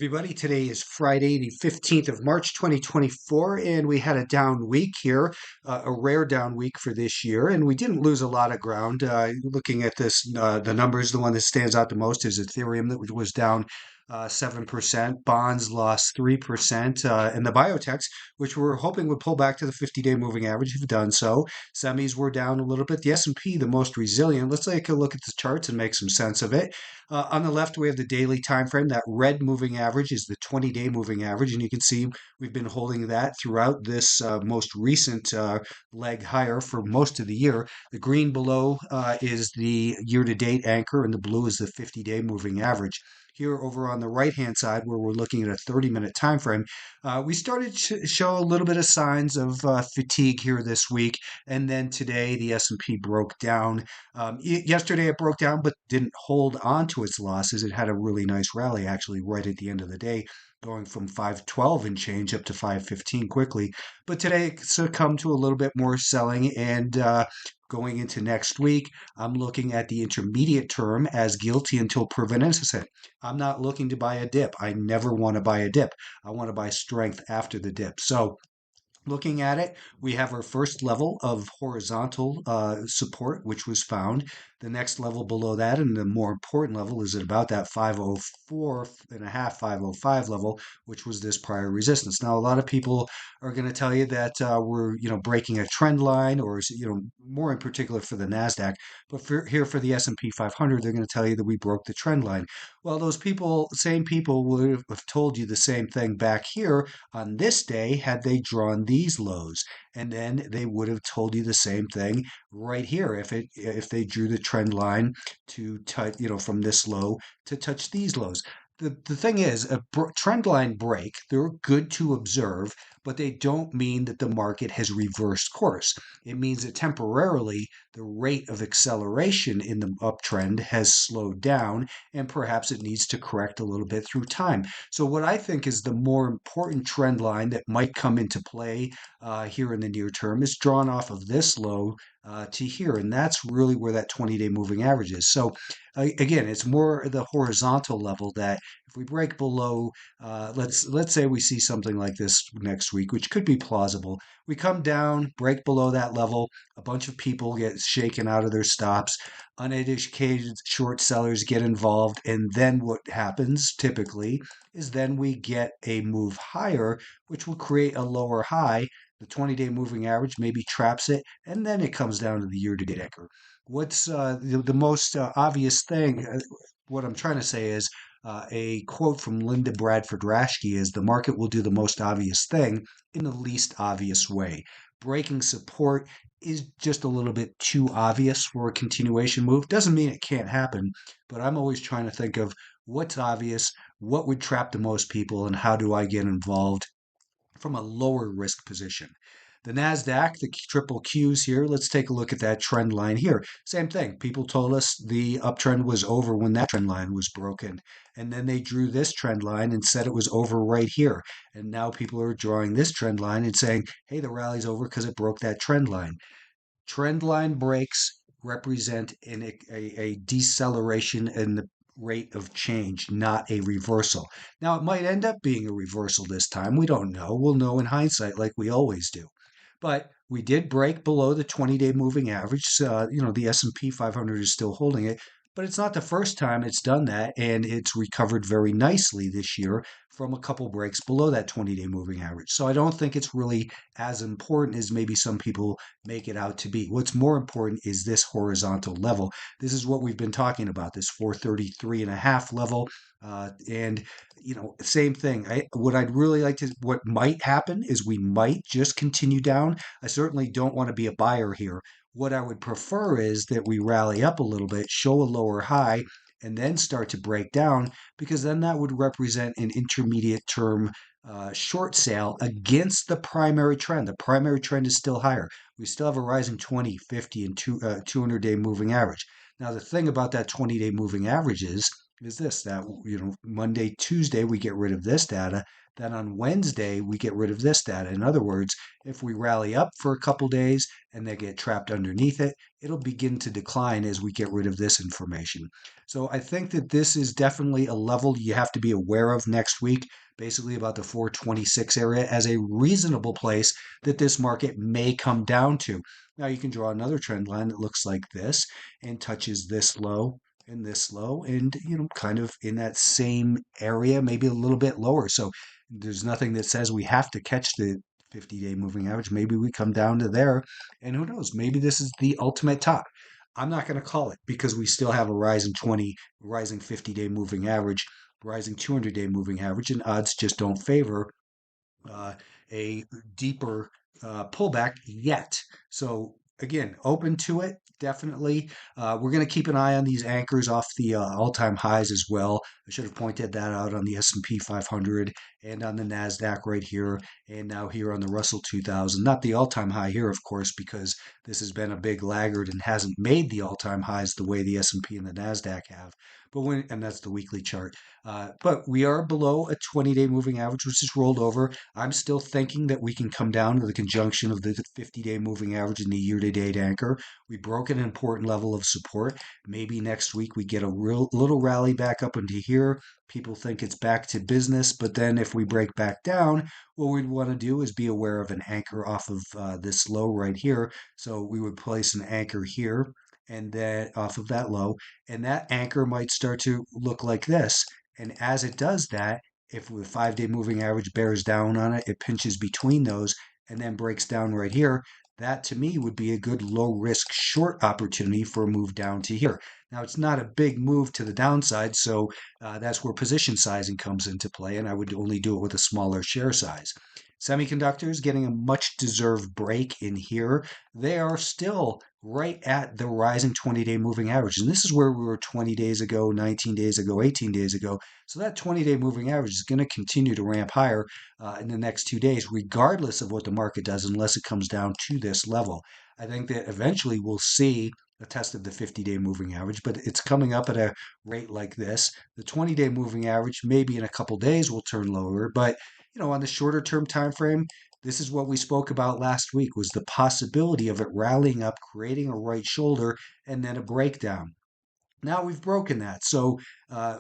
Everybody, today is Friday, the 15th of March, 2024, and we had a down week here, a rare down week for this year, and we didn't lose a lot of ground. Looking at this, the numbers, the one that stands out the most is Ethereum, that was down 7%. Bonds lost 3%, and the biotechs, which we're hoping would pull back to the 50-day moving average, have done so. Semis were down a little bit. The S&P, the most resilient. Let's take a look at the charts and make some sense of it. On the left, we have the daily time frame. That red moving average is the 20-day moving average, and you can see we've been holding that throughout this most recent leg higher for most of the year. The green below is the year-to-date anchor, and the blue is the 50-day moving average. Here over on the right-hand side, where we're looking at a 30-minute time frame, we started to show a little bit of signs of fatigue here this week, and then today the S&P broke down. Yesterday it broke down, but didn't hold on to its losses. It had a really nice rally, actually, right at the end of the day, going from 512 and change up to 515 quickly. But today it succumbed to a little bit more selling, and going into next week, I'm looking at the intermediate term as guilty until proven innocent. I'm not looking to buy a dip. I never want to buy a dip. I want to buy strength after the dip. So looking at it, we have our first level of horizontal support, which was found. The next level below that, and the more important level, is at about that 504.5, 505 level, which was this prior resistance. Now, a lot of people are going to tell you that we're, breaking a trend line, or more in particular for the Nasdaq. But here for the S&P 500, they're going to tell you that we broke the trend line. Well, those people, same people, would have told you the same thing back here on this day had they drawn these lows, and then they would have told you the same thing right here if they drew the trend line to touch, from this low to touch these lows. The thing is, a trend line break, they're good to observe, but they don't mean that the market has reversed course. It means that temporarily the rate of acceleration in the uptrend has slowed down, and perhaps it needs to correct a little bit through time. So what I think is the more important trend line that might come into play here in the near term is drawn off of this low to here, and that's really where that 20-day moving average is. So again, it's more the horizontal level that if we break below, let's say we see something like this next week, which could be plausible. We come down, break below that level, a bunch of people get shaken out of their stops, uneducated short sellers get involved, and then what happens typically is then we get a move higher, which will create a lower high. The 20-day moving average maybe traps it, and then it comes down to the year-to-date anchor. What's the most obvious thing? What I'm trying to say is a quote from Linda Bradford Rashke is the market will do the most obvious thing in the least obvious way. Breaking support is just a little bit too obvious for a continuation move. Doesn't mean it can't happen, but I'm always trying to think of what's obvious, what would trap the most people, and how do I get involved from a lower risk position. The NASDAQ, the triple Qs here, let's take a look at that trend line here. Same thing. People told us the uptrend was over when that trend line was broken. And then they drew this trend line and said it was over right here. And now people are drawing this trend line and saying, hey, the rally's over because it broke that trend line. Trend line breaks represent a deceleration in the rate of change, not a reversal. Now, it might end up being a reversal this time. We don't know. We'll know in hindsight like we always do. But we did break below the 20-day moving average. The S&P 500 is still holding it, but it's not the first time it's done that, and it's recovered very nicely this year from a couple breaks below that 20-day moving average. So I don't think it's really as important as maybe some people make it out to be. What's more important is this horizontal level. This is what we've been talking about, this 433.5 level. And same thing. What might happen is we might just continue down. I certainly don't want to be a buyer here. What I would prefer is that we rally up a little bit, show a lower high, and then start to break down, because then that would represent an intermediate term short sale against the primary trend. The primary trend is still higher. We still have a rising 20, 50, and 200-day moving average. Now, the thing about that 20-day moving average is is this, that, Monday, Tuesday, we get rid of this data. Then on Wednesday, we get rid of this data. In other words, if we rally up for a couple days and then get trapped underneath it, it'll begin to decline as we get rid of this information. So I think that this is definitely a level you have to be aware of next week, basically about the 426 area as a reasonable place that this market may come down to. Now you can draw another trend line that looks like this and touches this low and this low and kind of in that same area, maybe a little bit lower. So there's nothing that says we have to catch the 50-day moving average. Maybe we come down to there, and who knows, maybe this is the ultimate top. I'm not going to call it because we still have a rising 20, rising 50-day moving average, rising 200-day moving average, and odds just don't favor uh, a deeper pullback yet. So again, open to it, definitely. We're going to keep an eye on these anchors off the all-time highs as well. I should have pointed that out on the S&P 500 and on the Nasdaq right here, and now here on the Russell 2000. Not the all-time high here, of course, because this has been a big laggard and hasn't made the all-time highs the way the S&P and the Nasdaq have. And that's the weekly chart. But we are below a 20-day moving average, which is rolled over. I'm still thinking that we can come down to the conjunction of the 50-day moving average and the year-to-date anchor. We broke an important level of support. Maybe next week we get a real little rally back up into here. People think it's back to business, but then if we break back down, what we'd want to do is be aware of an anchor off of this low right here. So we would place an anchor here and then off of that low, and that anchor might start to look like this. And as it does that, if the 5-day moving average bears down on it, it pinches between those and then breaks down right here. That to me would be a good low risk short opportunity for a move down to here. Now, it's not a big move to the downside, so that's where position sizing comes into play, and I would only do it with a smaller share size. Semiconductors getting a much deserved break in here. They are still right at the rising 20-day moving average. And this is where we were 20 days ago, 19 days ago, 18 days ago. So that 20-day moving average is going to continue to ramp higher in the next 2 days, regardless of what the market does, unless it comes down to this level. I think that eventually we'll see a test of the 50-day moving average, but it's coming up at a rate like this. The 20-day moving average, maybe in a couple days, will turn lower, but on the shorter term time frame, this is what we spoke about last week was the possibility of it rallying up, creating a right shoulder, and then a breakdown. Now we've broken that. So uh,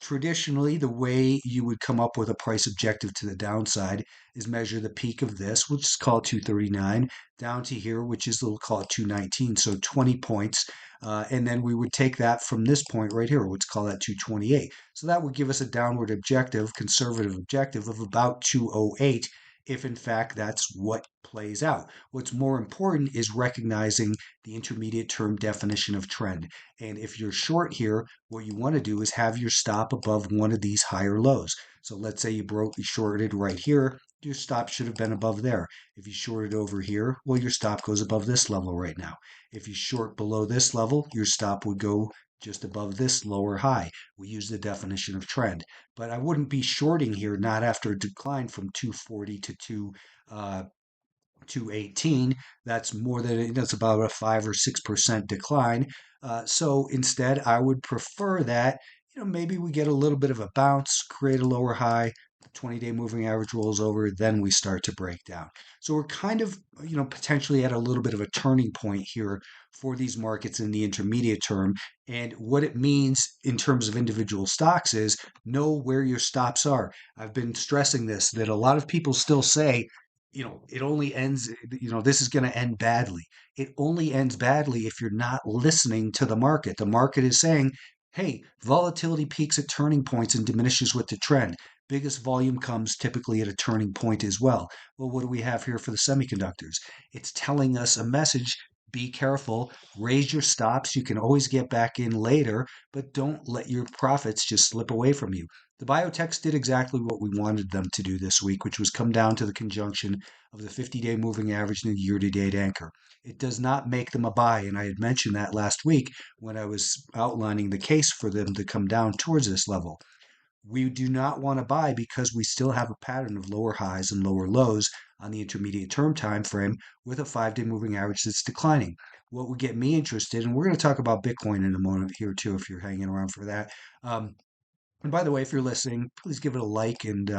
traditionally, the way you would come up with a price objective to the downside is measure the peak of this, which is called 239, down to here, which is we'll call it 219, so 20 points. And then we would take that from this point right here, let's call that 228. So that would give us a downward objective, conservative objective of about 208 if in fact that's what plays out. What's more important is recognizing the intermediate term definition of trend. And if you're short here, what you want to do is have your stop above one of these higher lows. So let's say you shorted right here, your stop should have been above there. If you shorted over here, well, your stop goes above this level right now. If you short below this level, your stop would go just above this lower high. We use the definition of trend. But I wouldn't be shorting here, not after a decline from 240 to 218. That's about a 5 or 6% decline. So instead, I would prefer that, maybe we get a little bit of a bounce, create a lower high, the 20-day moving average rolls over, then we start to break down. So we're kind of, potentially at a little bit of a turning point here for these markets in the intermediate term. And what it means in terms of individual stocks is know where your stops are. I've been stressing this, that a lot of people still say, it only ends, this is going to end badly. It only ends badly if you're not listening to the market. The market is saying, hey, volatility peaks at turning points and diminishes with the trend. Biggest volume comes typically at a turning point as well. Well, what do we have here for the semiconductors? It's telling us a message. Be careful, raise your stops. You can always get back in later, but don't let your profits just slip away from you. The biotechs did exactly what we wanted them to do this week, which was come down to the conjunction of the 50-day moving average and the year-to-date anchor. It does not make them a buy, and I had mentioned that last week when I was outlining the case for them to come down towards this level. We do not want to buy because we still have a pattern of lower highs and lower lows on the intermediate term time frame with a 5-day moving average that's declining. what would get me interested, and we're going to talk about Bitcoin in a moment here too, if you're hanging around for that. Um, and by the way, if you're listening, please give it a like and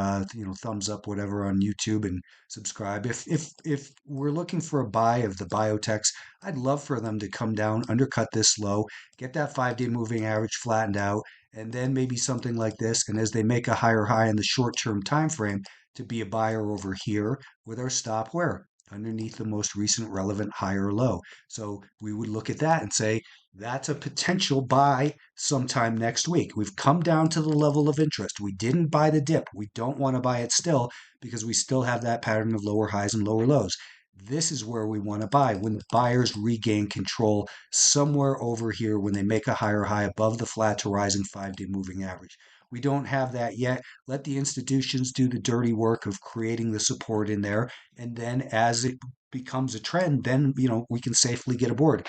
thumbs up, whatever, on YouTube, and subscribe. If we're looking for a buy of the biotechs, I'd love for them to come down, undercut this low, get that 5-day moving average flattened out, and then maybe something like this. And as they make a higher high in the short-term time frame, to be a buyer over here with our stop where underneath the most recent relevant higher low. So we would look at that and say that's a potential buy sometime next week. We've come down to the level of interest. We didn't buy the dip. We don't want to buy it still because we still have that pattern of lower highs and lower lows. This is where we want to buy when the buyers regain control somewhere over here when they make a higher high above the flat to rising 5-day moving average. We don't have that yet. Let the institutions do the dirty work of creating the support in there. And then as it becomes a trend, then, we can safely get aboard.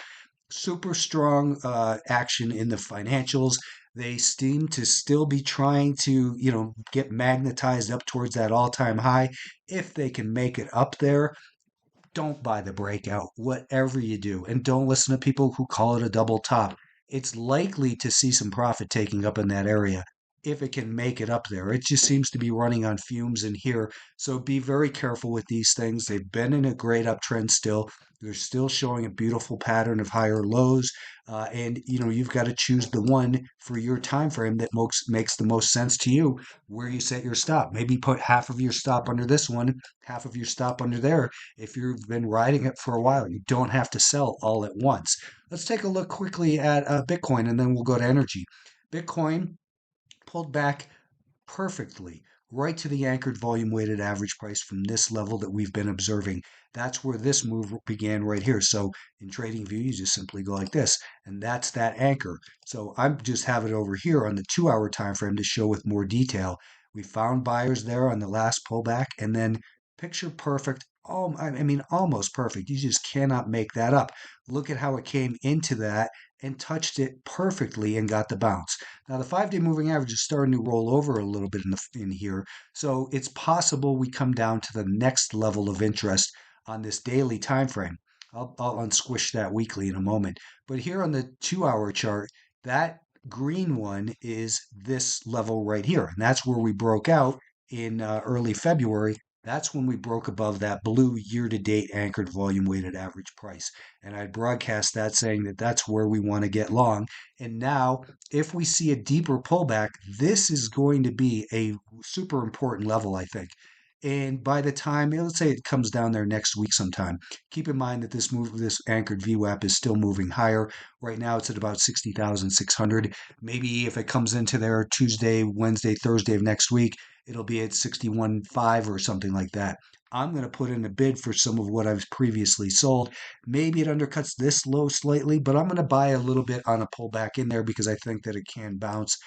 Super strong action in the financials. They seem to still be trying to, get magnetized up towards that all-time high. If they can make it up there, don't buy the breakout, whatever you do. And don't listen to people who call it a double top. It's likely to see some profit taking up in that area if it can make it up there. It just seems to be running on fumes in here. So be very careful with these things. They've been in a great uptrend still. They're still showing a beautiful pattern of higher lows. And you've got to choose the one for your time frame that makes the most sense to you, where you set your stop. Maybe put half of your stop under this one, half of your stop under there. If you've been riding it for a while, you don't have to sell all at once. Let's take a look quickly at Bitcoin, and then we'll go to energy. Bitcoin pulled back perfectly right to the anchored volume weighted average price from this level that we've been observing. That's where this move began right here. So in trading view, you just simply go like this, and that's that anchor. So I'm just have it over here on the 2-hour time frame to show with more detail. We found buyers there on the last pullback, and then picture perfect. I mean, almost perfect. You just cannot make that up. Look at how it came into that and touched it perfectly and got the bounce. Now the 5-day moving average is starting to roll over a little bit in here, so it's possible we come down to the next level of interest on this daily time frame. I'll unsquish that weekly in a moment. But here on the 2-hour chart, that green one is this level right here, and that's where we broke out in early February. That's when we broke above that blue year-to-date anchored volume-weighted average price. And I broadcast that saying that that's where we want to get long. And now, if we see a deeper pullback, this is going to be a super important level, I think. And by the time, let's say it comes down there next week sometime, keep in mind that this anchored VWAP is still moving higher. Right now, it's at about 60,600. Maybe if it comes into there Tuesday, Wednesday, Thursday of next week, it'll be at 61.5 or something like that. I'm going to put in a bid for some of what I've previously sold. Maybe it undercuts this low slightly, but I'm going to buy a little bit on a pullback in there because I think that it can bounce.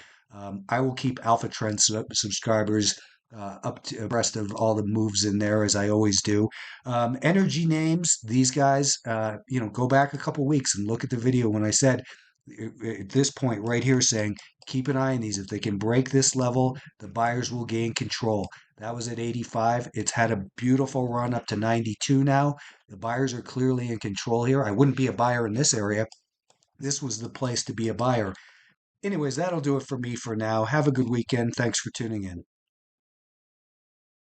I will keep Alphatrend subscribers up to abreast of all the moves in there as I always do. Energy names, these guys, go back a couple weeks and look at the video when I said at this point right here saying keep an eye on these. If they can break this level, the buyers will gain control. That was at 85. It's had a beautiful run up to 92 now. The buyers are clearly in control here. I wouldn't be a buyer in this area. This was the place to be a buyer. Anyways, that'll do it for me for now. Have a good weekend. Thanks for tuning in.